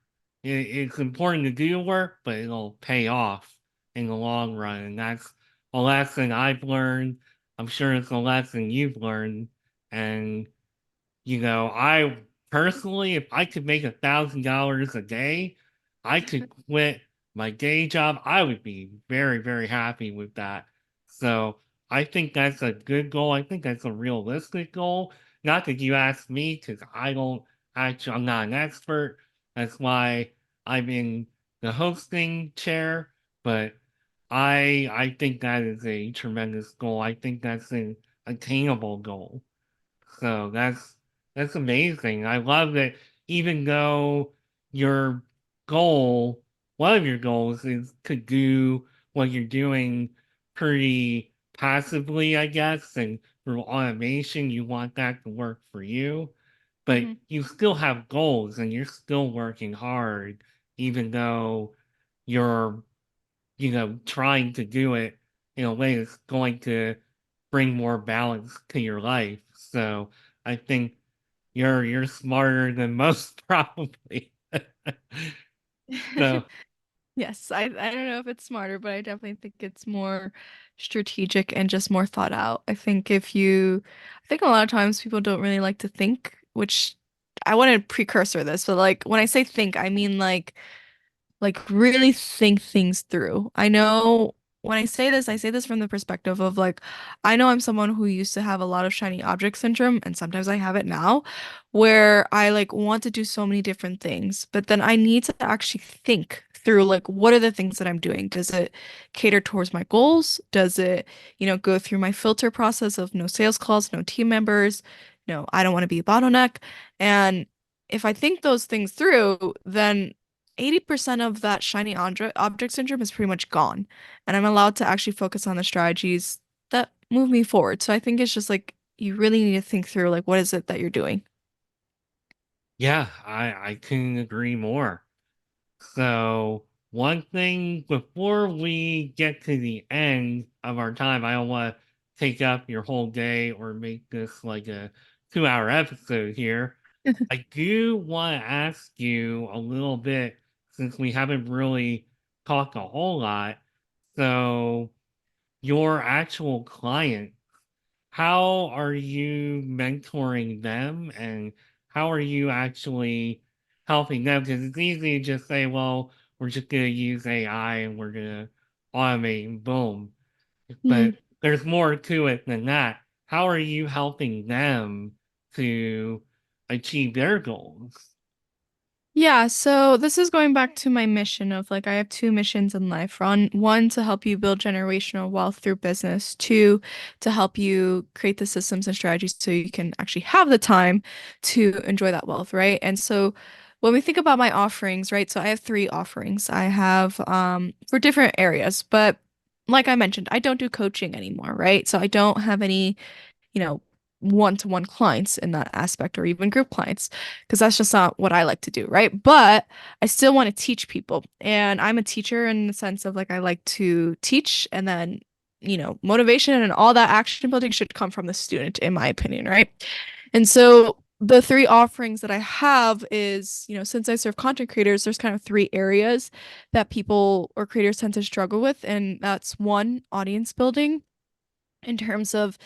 it's important to do the work, but it'll pay off in the long run. And that's a lesson I've learned. I'm sure it's a lesson you've learned. And I personally, if I could make $1,000 a day, I could quit my day job. I would be very, very happy with that. So I think that's a good goal. I think that's a realistic goal. Not that you asked me, because I don't actually, I'm not an expert. That's why I'm in the hosting chair. But I think that is a tremendous goal. I think that's an attainable goal. So that's amazing. I love that even though your goal, one of your goals is to do what you're doing pretty passively, I guess, and through automation, you want that to work for you. But Hmm. you still have goals and you're still working hard, even though you're trying to do it in a way that's going to bring more balance to your life. So I think you're smarter than most probably. So Yes, I don't know if it's smarter, but I definitely think it's more strategic and just more thought out. I think a lot of times people don't really like to think, which I want to precursor this, but like when I say think, I mean like really think things through. I know when I say this from the perspective of like, I know I'm someone who used to have a lot of shiny object syndrome, and sometimes I have it now, where I like want to do so many different things, but then I need to actually think through like, what are the things that I'm doing? Does it cater towards my goals? Does it, go through my filter process of no sales calls, no team members? No, I don't want to be a bottleneck. And if I think those things through, then 80% of that shiny object syndrome is pretty much gone. And I'm allowed to actually focus on the strategies that move me forward. So I think it's just like you really need to think through like what is it that you're doing? Yeah, I couldn't agree more. So, one thing before we get to the end of our time, I don't want to take up your whole day or make this like a 2 hour episode here. I do want to ask you a little bit since we haven't really talked a whole lot. So, your actual client, how are you mentoring them and how are you actually helping them? Because it's easy to just say, well, we're just going to use AI and we're going to automate and boom. Hmm. But there's more to it than that. How are you helping them to achieve their goals? Yeah, so this is going back to my mission of like I have two missions in life. One to help you build generational wealth through business. Two, to help you create the systems and strategies so you can actually have the time to enjoy that wealth, right? And so when we think about my offerings, right? So I have three offerings. I have for different areas, but like I mentioned, I don't do coaching anymore, right? So I don't have any you know, one-to-one clients in that aspect or even group clients because that's just not what I like to do, right? But I still want to teach people. And I'm a teacher in the sense of like I like to teach and then, motivation and all that action building should come from the student, in my opinion, right? And so the three offerings that I have is, since I serve content creators, there's kind of three areas that people or creators tend to struggle with. And that's one, audience building in terms of,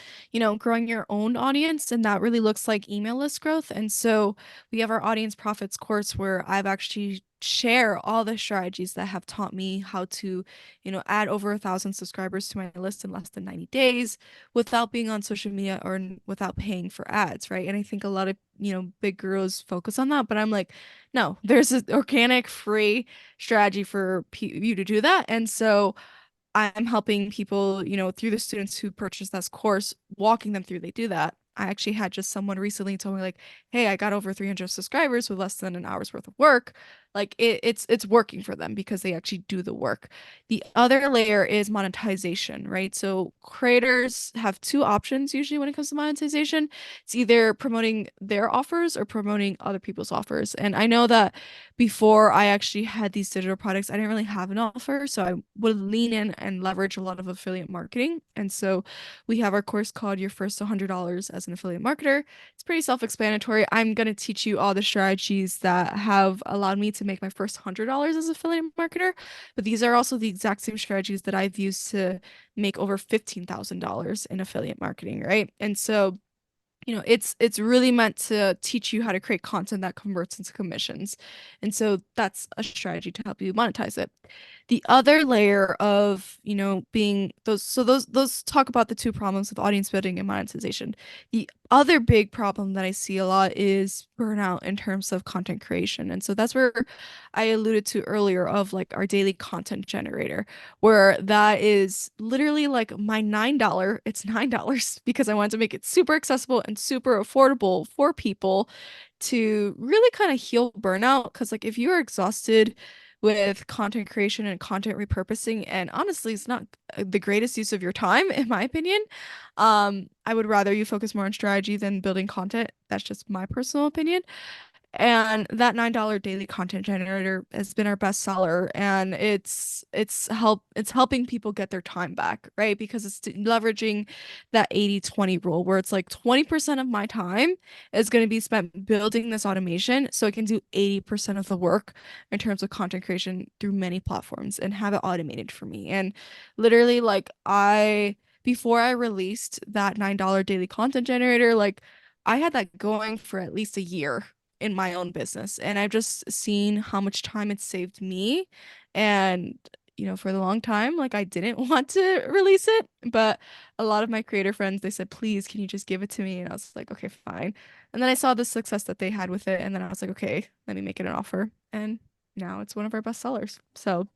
growing your own audience. And that really looks like email list growth. And so we have our audience profits course where I've actually share all the strategies that have taught me how to, add over 1,000 subscribers to my list in less than 90 days without being on social media or without paying for ads, right? And I think a lot of, big gurus focus on that, but I'm like, no, there's an organic free strategy for you to do that. And so I'm helping people, through the students who purchase this course, walking them through they do that. I actually had just someone recently told me like, "Hey, I got over 300 subscribers with less than an hour's worth of work." Like it's working for them because they actually do the work. The other layer is monetization, right? So creators have two options usually when it comes to monetization. It's either promoting their offers or promoting other people's offers. And I know that before I actually had these digital products, I didn't really have an offer. So I would lean in and leverage a lot of affiliate marketing. And so we have our course called Your First $100 as an Affiliate Marketer. It's pretty self-explanatory. I'm going to teach you all the strategies that have allowed me to make my first $100 as an affiliate marketer. But these are also the exact same strategies that I've used to make over $15,000 in affiliate marketing, right? And so it's really meant to teach you how to create content that converts into commissions. And so that's a strategy to help you monetize it. The other layer of, being those talk about the two problems of audience building and monetization. The other big problem that I see a lot is burnout in terms of content creation. And so that's where I alluded to earlier of like our daily content generator, where that is literally like my $9. It's $9 because I wanted to make it super accessible and super affordable for people to really kind of heal burnout. Because like if you're exhausted with content creation and content repurposing, and honestly, it's not the greatest use of your time, in my opinion. I would rather you focus more on strategy than building content. That's just my personal opinion. And that $9 daily content generator has been our best seller, and it's helping people get their time back, right? Because it's leveraging that 80/20 rule where it's like 20% of my time is going to be spent building this automation so it can do 80% of the work in terms of content creation through many platforms and have it automated for me. And literally like I before I released that $9 daily content generator, like I had that going for at least a year in my own business. And I've just seen how much time it saved me. And for the long time, like I didn't want to release it, but a lot of my creator friends, they said, please, can you just give it to me? And I was like, okay, fine. And then I saw the success that they had with it, and then I was like, okay, let me make it an offer. And now it's one of our best sellers. So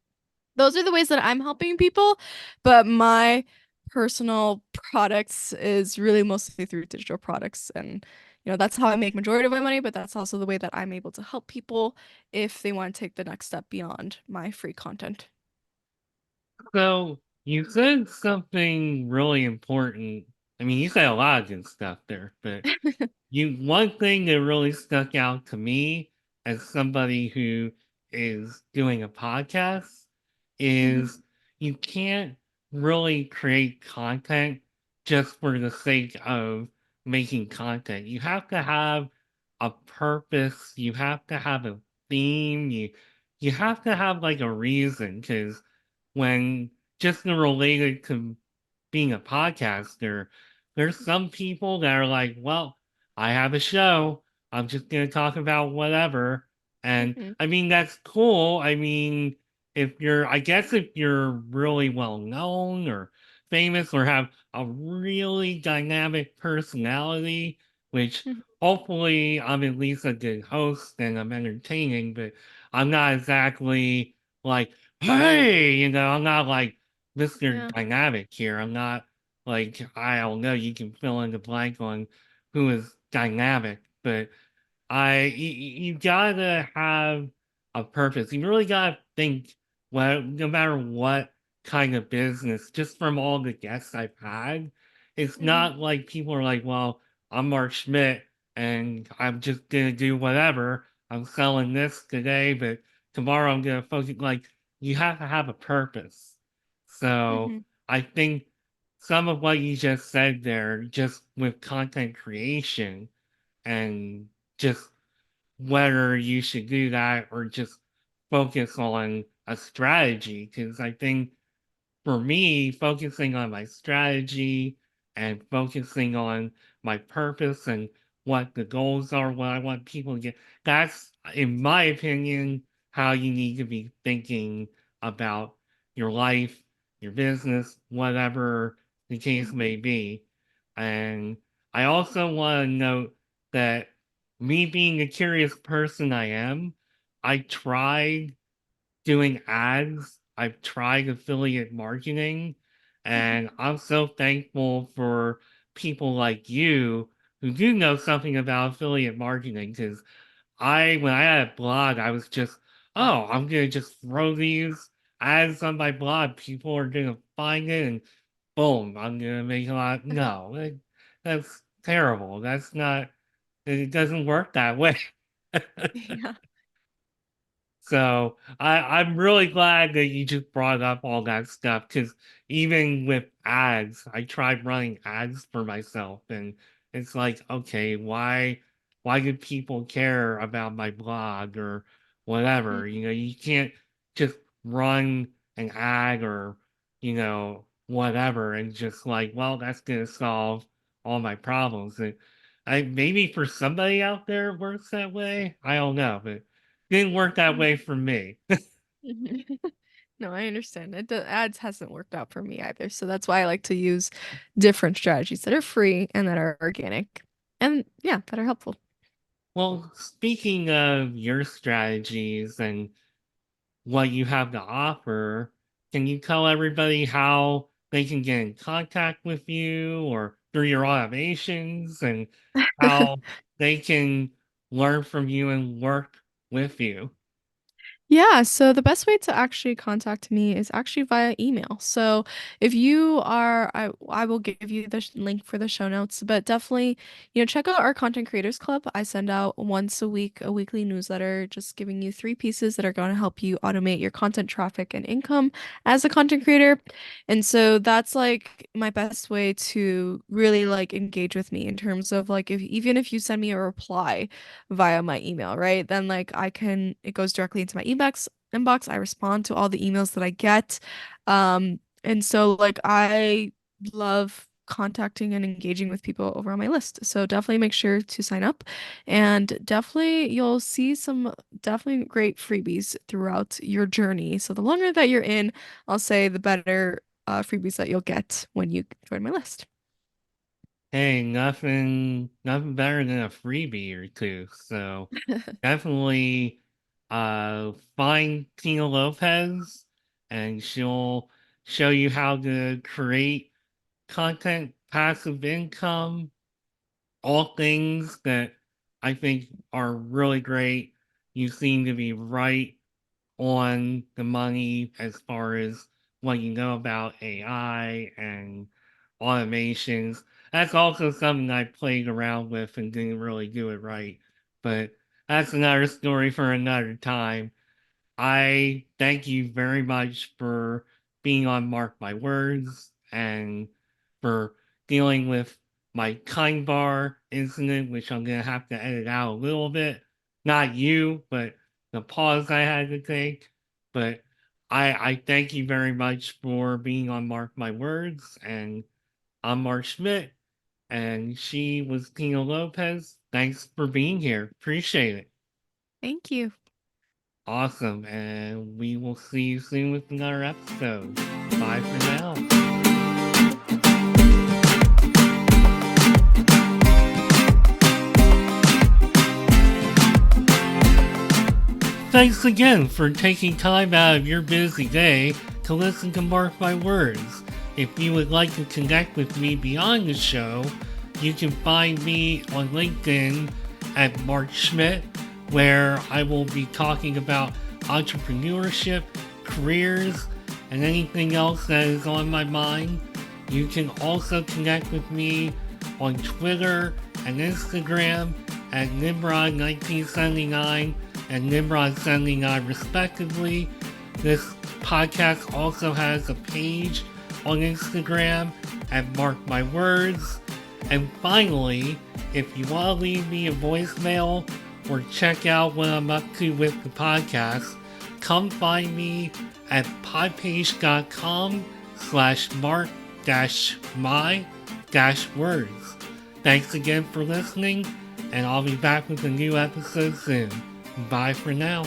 those are the ways that I'm helping people, but my personal products is really mostly through digital products, and that's how I make majority of my money, but that's also the way that I'm able to help people if they want to take the next step beyond my free content. So you said something really important. I mean, you said a lot of good stuff there, but one thing that really stuck out to me as somebody who is doing a podcast Hmm. is you can't really create content just for the sake of making content. You have to have a purpose, you have to have a theme, you have to have like a reason because when just related to being a podcaster, there's some people that are like, well, I have a show. I'm just going to talk about whatever. And Hmm. I mean, that's cool. I mean, I guess if you're really well known or famous or have a really dynamic personality, which hopefully I'm at least a good host and I'm entertaining, but I'm not exactly like, hey, I'm not like Mr. Yeah. Dynamic here. I'm not like, I don't know, you can fill in the blank on who is dynamic, but you gotta have a purpose. You really gotta think, well, no matter what kind of business, just from all the guests I've had, it's Hmm. not like people are like, well, I'm Mark Schmidt and I'm just gonna do whatever. I'm selling this today, but tomorrow I'm gonna focus. Like, you have to have a purpose. So Hmm. I think some of what you just said there, just with content creation and just whether you should do that or just focus on a strategy. Because I think for me, focusing on my strategy and focusing on my purpose and what the goals are, what I want people to get, that's, in my opinion, how you need to be thinking about your life, your business, whatever the case Hmm. may be. And I also want to note that me being a curious person I am, I tried doing ads. I've tried affiliate marketing, and I'm so thankful for people like you who do know something about affiliate marketing. Because when I had a blog, I was just, oh, I'm gonna just throw these ads on my blog. People are gonna find it, and boom, I'm gonna make a lot. No, that's terrible. That's not. It doesn't work that way. Yeah. So I'm really glad that you just brought up all that stuff because even with ads, I tried running ads for myself, and it's like, okay, why do people care about my blog or whatever? You can't just run an ad or whatever and just like, well, that's gonna solve all my problems. And maybe for somebody out there it works that way. I don't know, but didn't work that way for me. Mhm. No, I understand. The ads hasn't worked out for me either. So that's why I like to use different strategies that are free and that are organic and yeah, that are helpful. Well, speaking of your strategies and what you have to offer, can you tell everybody how they can get in contact with you or through your automations and how they can learn from you and work with you? Yeah, so the best way to actually contact me is actually via email. So if you are, I will give you the link for the show notes, but definitely, check out our Content Creators Club. I send out once a week a weekly newsletter just giving you 3 pieces that are going to help you automate your content traffic and income as a content creator. And so that's like my best way to really like engage with me in terms of like if even if you send me a reply via my email, right? Then like it goes directly into my inbox. I respond to all the emails that I get. And so like I love contacting and engaging with people over on my list. So definitely make sure to sign up, and definitely you'll see some definitely great freebies throughout your journey. So the longer that you're in, I'll say the better freebies that you'll get when you join my list. Hey, nothing better than a freebie or two. So definitely find Tina Lopez and she'll show you how to create content, passive income, all things that I think are really great. You seem to be right on the money as far as what you know about AI and automations. That's also something I played around with and didn't really do it right. But that's another story for another time. I thank you very much for being on Mark My Words and for dealing with my kind bar incident, which I'm going to have to edit out a little bit. Not you, but the pause I had to take. But I thank you very much for being on Mark My Words. And I'm Mark Schmidt, and she was Tina Lopez. Thanks for being here. Appreciate it. Thank you. Awesome. And we will see you soon with another episode. Bye for now. Thanks again for taking time out of your busy day to listen to Mark My Words. If you would like to connect with me beyond the show, you can find me on LinkedIn at Mark Schmidt, where I will be talking about entrepreneurship, careers, and anything else that is on my mind. You can also connect with me on Twitter and Instagram at Nimrod1979 and Nimrod79 respectively. This podcast also has a page on Instagram at Mark My Words. And finally, if you want to leave me a voicemail or check out what I'm up to with the podcast, come find me at podpage.com/mark-my-words. Thanks again for listening, and I'll be back with a new episode soon. Bye for now.